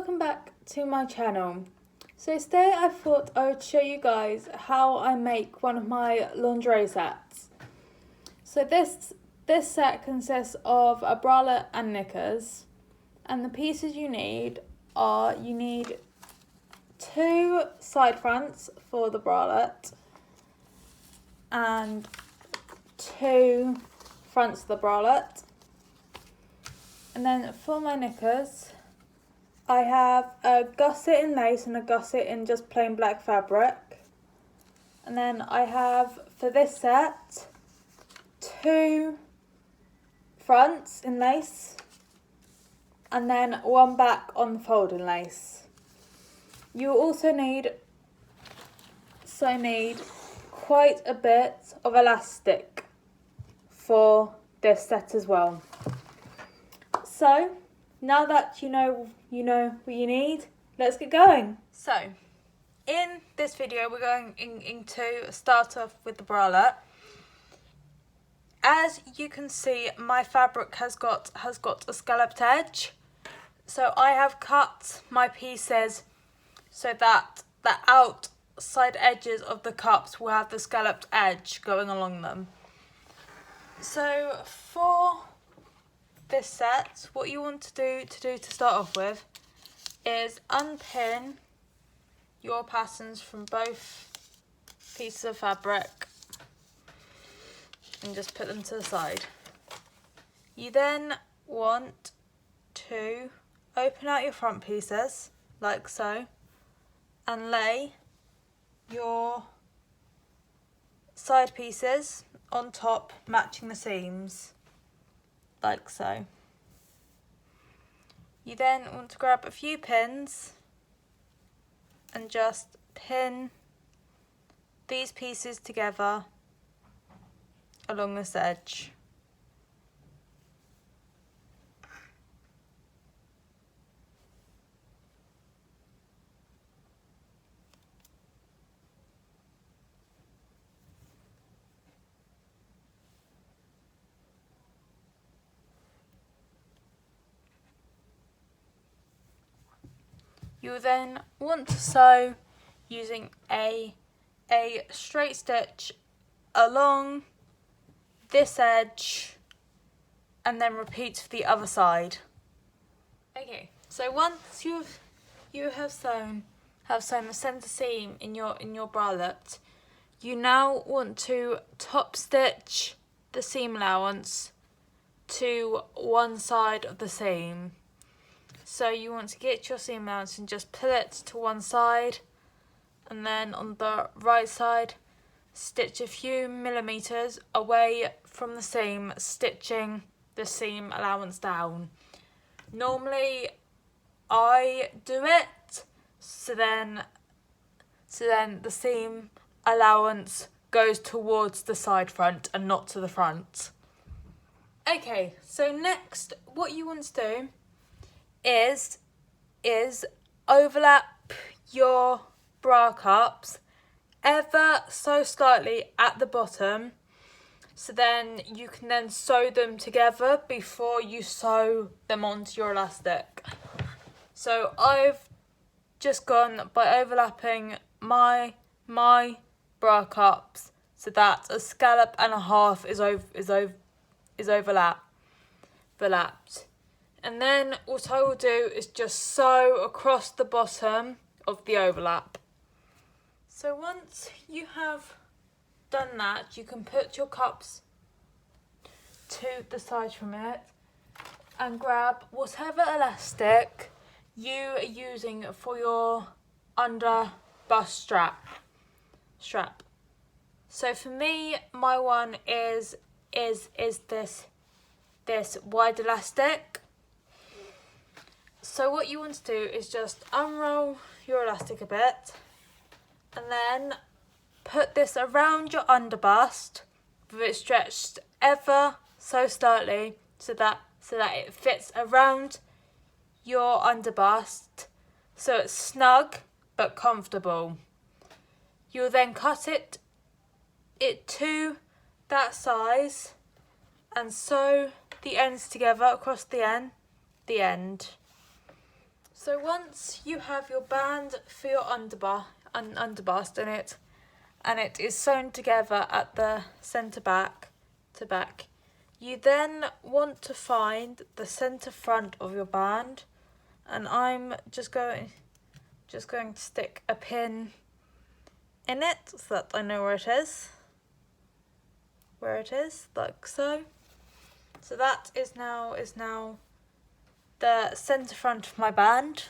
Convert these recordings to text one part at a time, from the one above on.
welcome back to my channel. So today I thought I would show you guys how I make one of my lingerie sets. So this set consists of a bralette and knickers, and the pieces you need are, you need 2 side fronts for the bralette and 2 fronts of the bralette. And then for my knickers, I have a gusset in lace and a gusset in just plain black fabric. And then I have, for this set, 2 fronts in lace and then 1 back on the fold in lace. You also need quite a bit of elastic for this set as well. So now that you know what you need, let's get going. So in this video we're going into start off with the bralette. As you can see, my fabric has got a scalloped edge. So I have cut my pieces so that the outside edges of the cups will have the scalloped edge going along them. So for this set, what you want to do to start off with is unpin your patterns from both pieces of fabric and just put them to the side. You then want to open out your front pieces like so and lay your side pieces on top, matching the seams like so. You then want to grab a few pins and just pin these pieces together along this edge. You then want to sew using a straight stitch along this edge and then repeat for the other side. Okay, so once you have sewn the centre seam in your bralette, you now want to top stitch the seam allowance to one side of the seam. So you want to get your seam allowance and just pull it to one side, and then on the right side stitch a few millimeters away from the seam, stitching the seam allowance down. Normally I do it so then the seam allowance goes towards the side front and not to the front. Okay, so next what you want to do is overlap your bra cups ever so slightly at the bottom, so then you can then sew them together before you sew them onto your elastic. So I've just gone by overlapping my bra cups so that a scallop and a half is overlapped. And then what I will do is just sew across the bottom of the overlap. So once you have done that, you can put your cups to the side from it and grab whatever elastic you are using for your under bust strap. So for me, my one is this wide elastic. So what you want to do is just unroll your elastic a bit and then put this around your underbust with it stretched ever so slightly so that it fits around your underbust, so it's snug but comfortable. You'll then cut it to that size and sew the ends together across the end. So once you have your band for your underbust in it, and it is sewn together at the centre back to back, you then want to find the centre front of your band, and I'm just going to stick a pin in it so that I know where it is, like so. So that is now the centre front of my band.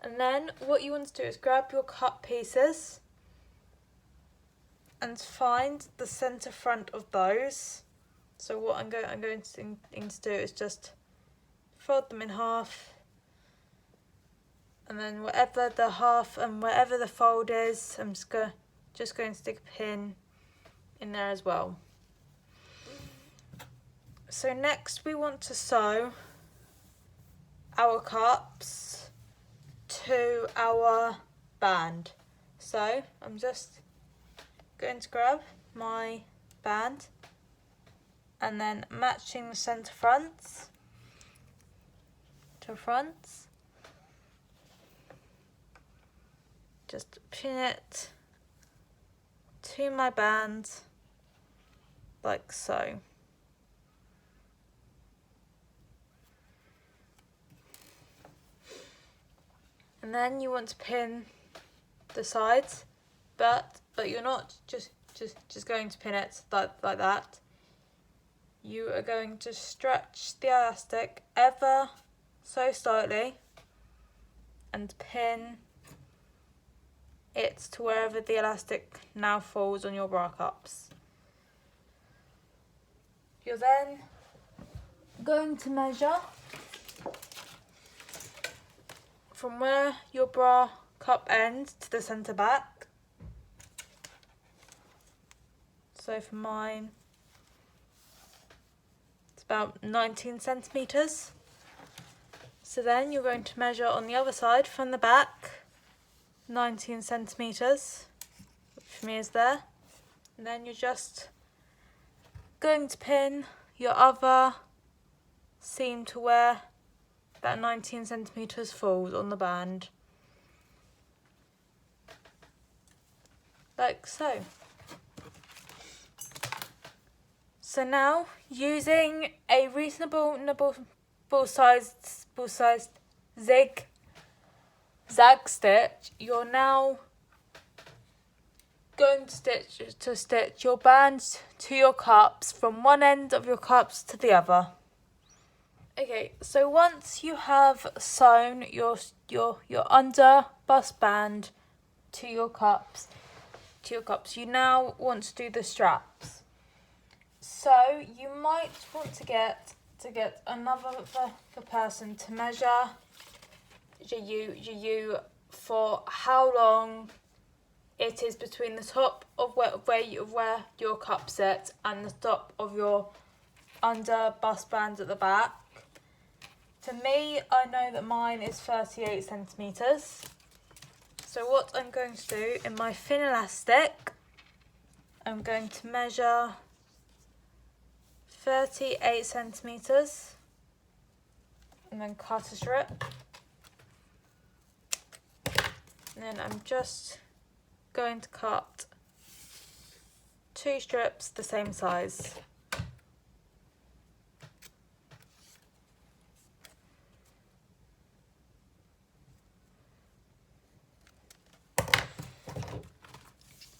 And then what you want to do is grab your cut pieces and find the centre front of those. So what I'm going to do is just fold them in half, and then whatever the half and wherever the fold is, I'm just going to stick a pin in there as well. So next we want to sew our cups to our band. So I'm just going to grab my band and then matching the centre fronts to fronts, just pin it to my band like so. And then you want to pin the sides, but you're not just going to pin it like that. You are going to stretch the elastic ever so slightly and pin it to wherever the elastic now falls on your bra cups. You're then going to measure from where your bra cup ends to the centre back. So for mine, it's about 19 centimetres. So then you're going to measure on the other side from the back, 19 centimetres, which for me is there. And then you're just going to pin your other seam to where that 19 centimetres falls on the band, like so. So now, using a reasonable sized zigzag stitch, you're now going to stitch your bands to your cups from one end of your cups to the other. Okay, so once you have sewn your under bust band to your cups, you now want to do the straps. So you might want to get another person to measure you for how long it is between the top of where your cup sits and the top of your under bust band at the back. For me, I know that mine is 38 centimetres. So what I'm going to do in my thin elastic, I'm going to measure 38 centimetres and then cut a strip. And then I'm just going to cut 2 strips the same size.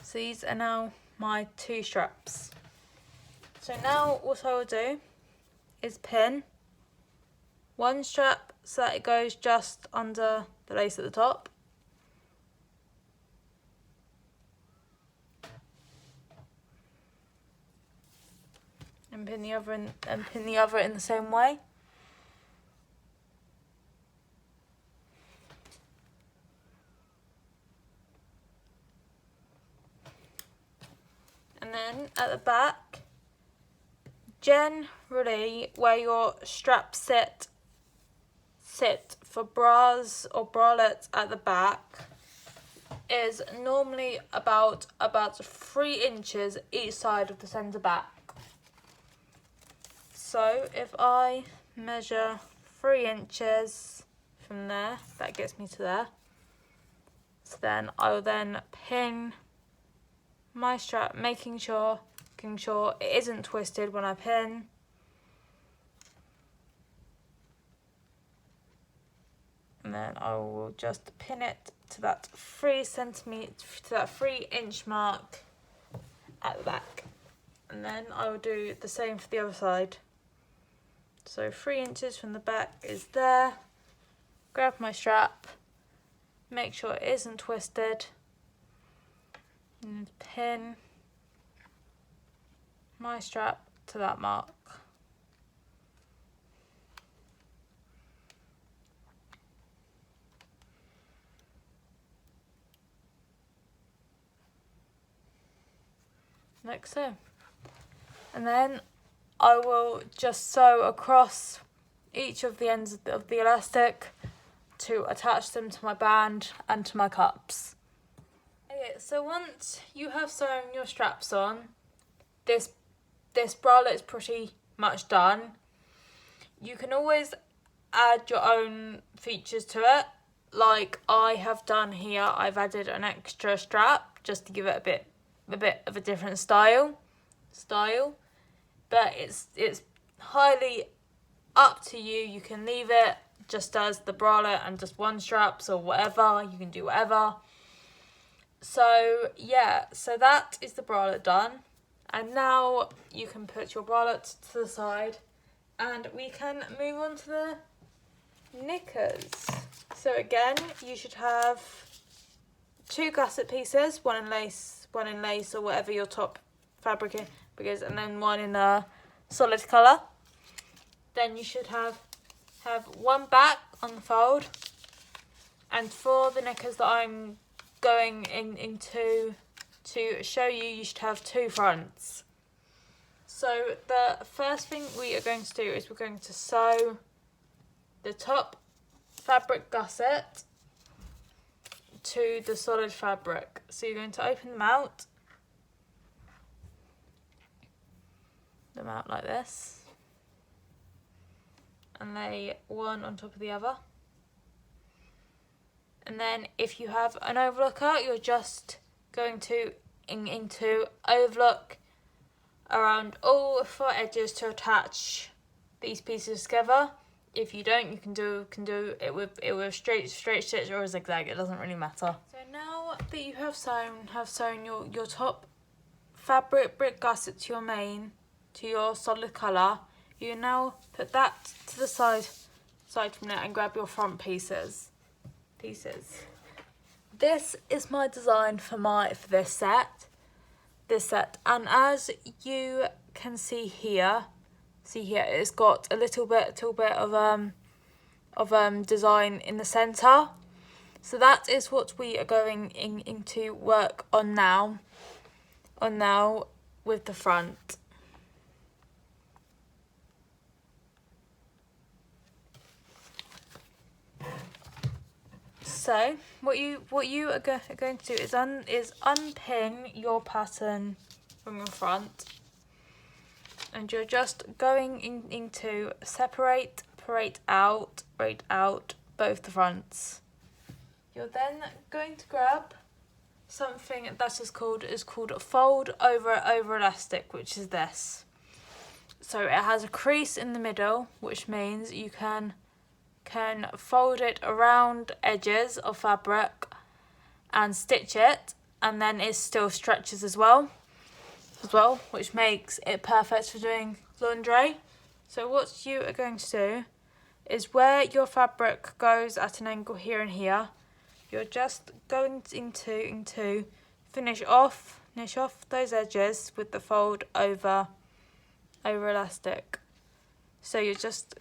So these are now my 2 straps. So now what I will do is pin one strap so that it goes just under the lace at the top. And pin the other in the same way. And then at the back, generally where your straps sit for bras or bralettes at the back is normally about 3 inches each side of the centre back. So if I measure 3 inches from there. That gets me to there. So then I will then pin my strap, making sure it isn't twisted when I pin. And then I will just pin it to that 3-inch mark at the back. And then I will do the same for the other side. So 3 inches from the back is there. Grab my strap, make sure it isn't twisted, and pin my strap to that mark. Like so. And then I will just sew across each of the ends of the elastic to attach them to my band and to my cups. Okay, so once you have sewn your straps on, this bralette is pretty much done. You can always add your own features to it, like I have done here. I've added an extra strap just to give it a bit of a different style, but it's highly up to you. You can leave it just as the bralette and just one straps or whatever. You can do whatever. So yeah, so that is the bralette done, and now you can put your bralette to the side and we can move on to the knickers. So again, you should have 2 gusset pieces, one in lace or whatever your top fabric is, and then one in a solid colour. Then you should have one back on the fold, and for the knickers that I'm going into to show you, you should have 2 fronts. So the first thing we are going to do is we're going to sew the top fabric gusset to the solid fabric. So you're going to open them out like this, and lay one on top of the other. And then if you have an overlooker, you're just going to into overlook around all 4 edges to attach these pieces together. If you don't, you can do it with straight stitch or a zigzag. It doesn't really matter. So now that you have sewn your top fabric brick gusset to your solid colour, you now put that to the side from it and grab your front pieces. This is my design for this set, and as you can see here, it's got a little bit of design in the centre. So that is what we are going into work on now with the front. So what you are going to do is unpin your pattern from your front, and you're just going into separate out both the fronts. You're then going to grab something that is called a fold over elastic, which is this. So it has a crease in the middle, which means you can fold it around edges of fabric and stitch it, and then it still stretches as well, which makes it perfect for doing lingerie. So what you are going to do is, where your fabric goes at an angle here and here, you're just going into finish off those edges with the fold over elastic. So you're just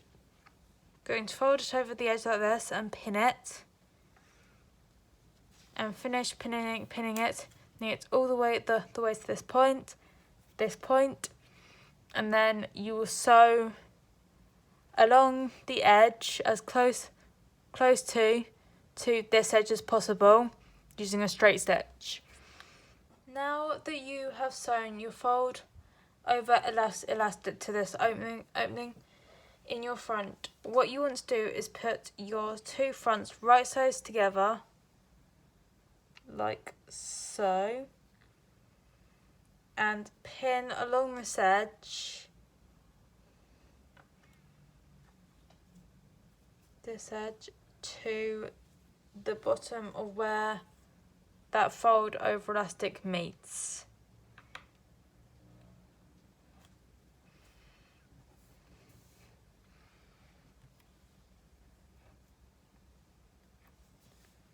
going to fold it over the edge like this and pin it, and finish pinning it all the way to this point, and then you will sew along the edge as close to this edge as possible using a straight stitch. Now that you have sewn your fold over elastic to this opening, in your front, what you want to do is put your two fronts right sides together, like so, and pin along this edge, to the bottom of where that fold over elastic meets.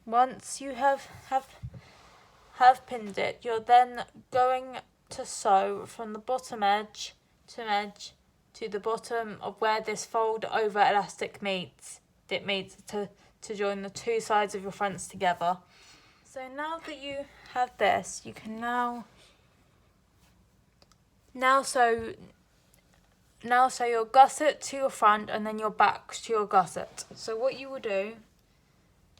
Once you have pinned it, you're then going to sew from the bottom edge to the bottom of where this fold over elastic meets. It meets to join the two sides of your fronts together. So now that you have this, you can now sew your gusset to your front and then your back to your gusset. So what you will do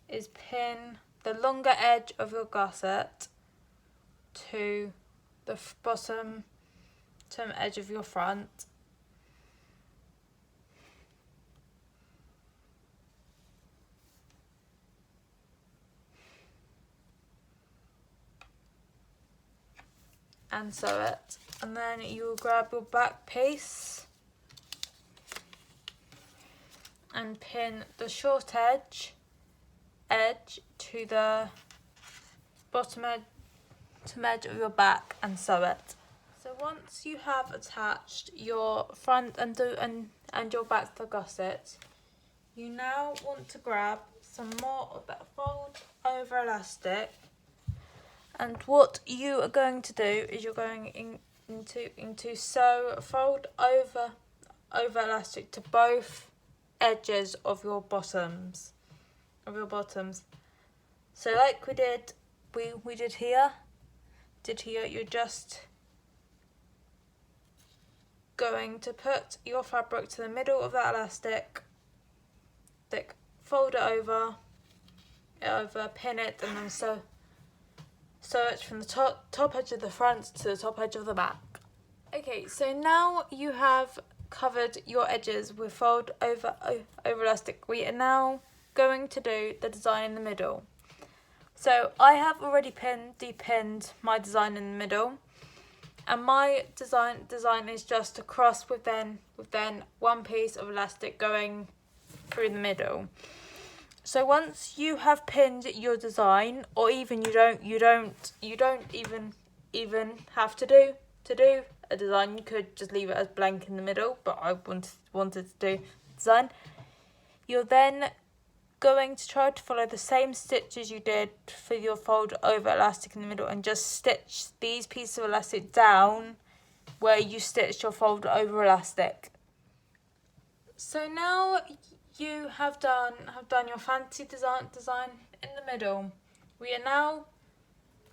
is pin the longer edge of your gusset to the bottom edge of your front. And sew it. And then you will grab your back piece and pin the short edge to the bottom edge of your back and sew it. So once you have attached your front and your back to the gusset, you now want to grab some more of that fold over elastic, and what you are going to do is you're going into sew fold over elastic to both edges of your bottoms. So like we did here, you're just going to put your fabric to the middle of that elastic, fold it over, pin it, and then sew it from the top edge of the front to the top edge of the back. Okay, so now you have covered your edges with fold over elastic. We are now going to do the design in the middle. So I have already depinned my design in the middle, and my design is just a cross with then one piece of elastic going through the middle. So once you have pinned your design, or even you don't even have to do a design, you could just leave it as blank in the middle, but I wanted to do design. You're then going to try to follow the same stitches you did for your fold over elastic in the middle, and just stitch these pieces of elastic down where you stitched your fold over elastic. So now you have done your fancy design in the middle. We are now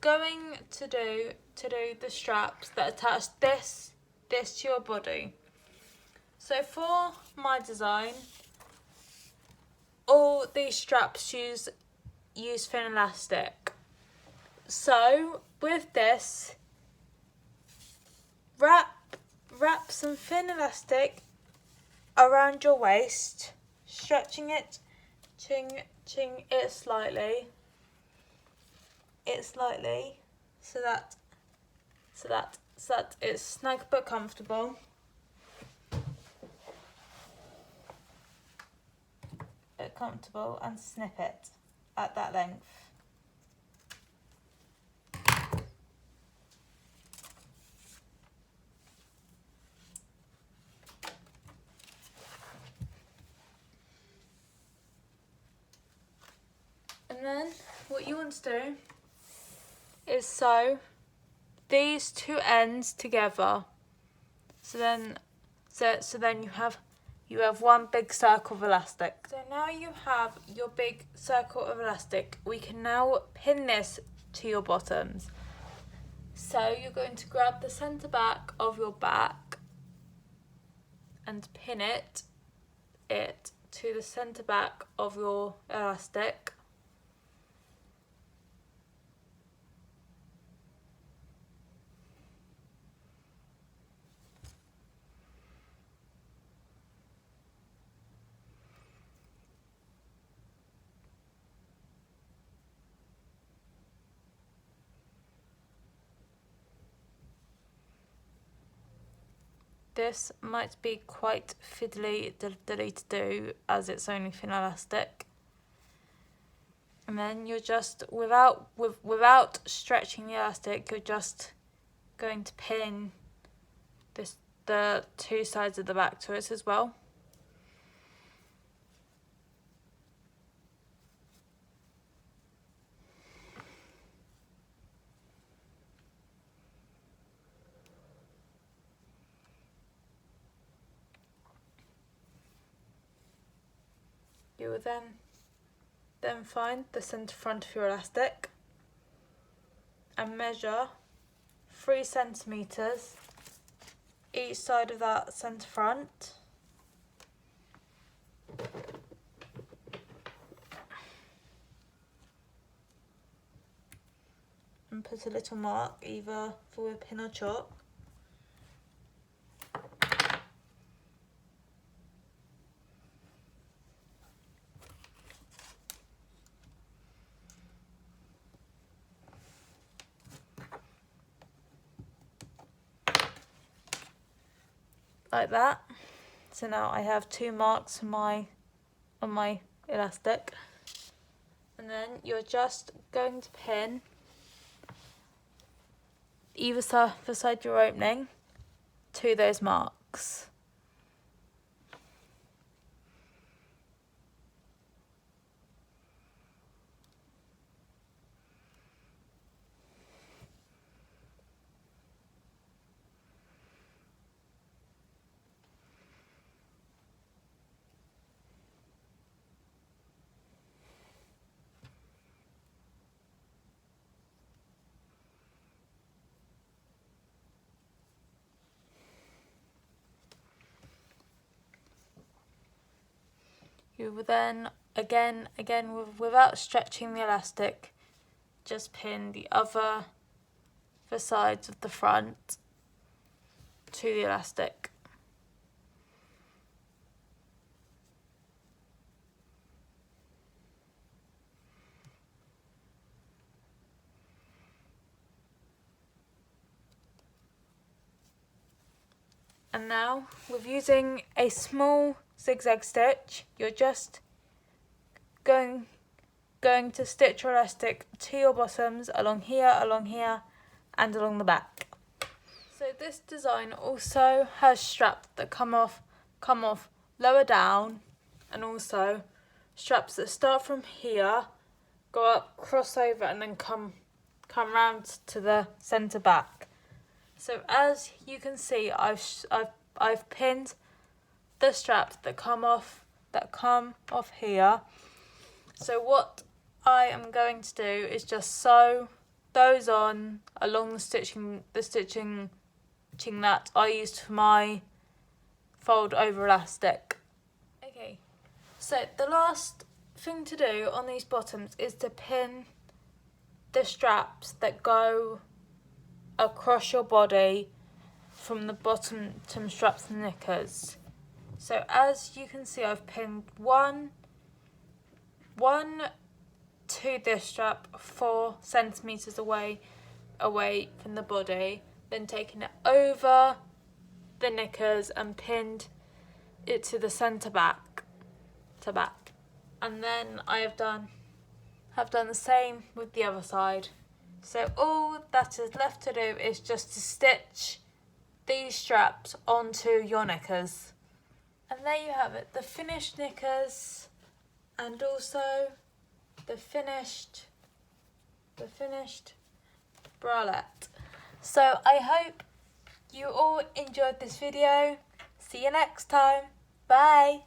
going to do the straps that attach this to your body. So for my design, all these straps use thin elastic. So with this, wrap some thin elastic around your waist, stretching it, ching it slightly, so that it's snug but comfortable. And snip it at that length. And then what you want to do is sew these two ends together. So then you have one big circle of elastic. So now you have your big circle of elastic. We can now pin this to your bottoms. So you're going to grab the centre back of your back and pin it to the centre back of your elastic. This might be quite fiddly to do as it's only thin elastic. And then you're just, without stretching the elastic, you're just going to pin the two sides of the back to it as well. You will then find the centre front of your elastic and measure 3 centimetres each side of that centre front. And put a little mark either with a pin or chalk. Like that. So now I have 2 marks on my elastic, and then you're just going to pin either side you're opening to those marks. You will then, again, without stretching the elastic, just pin the sides of the front to the elastic. And now, with using a small zigzag stitch, you're just going to stitch your elastic to your bottoms along here, and along the back. So this design also has straps that come off lower down, and also straps that start from here, go up, cross over, and then come round to the centre back. So as you can see, I've pinned the straps that come off here. So what I am going to do is just sew those on along the stitching that I used for my fold over elastic. Okay, so the last thing to do on these bottoms is to pin the straps that go across your body from the bottom straps and knickers. So as you can see, I've pinned one to this strap 4 centimetres away from the body, then taken it over the knickers and pinned it to the centre back, and then I have done the same with the other side. So all that is left to do is just to stitch these straps onto your knickers. And there you have it, the finished knickers and also the finished bralette. So I hope you all enjoyed this video. See you next time. Bye.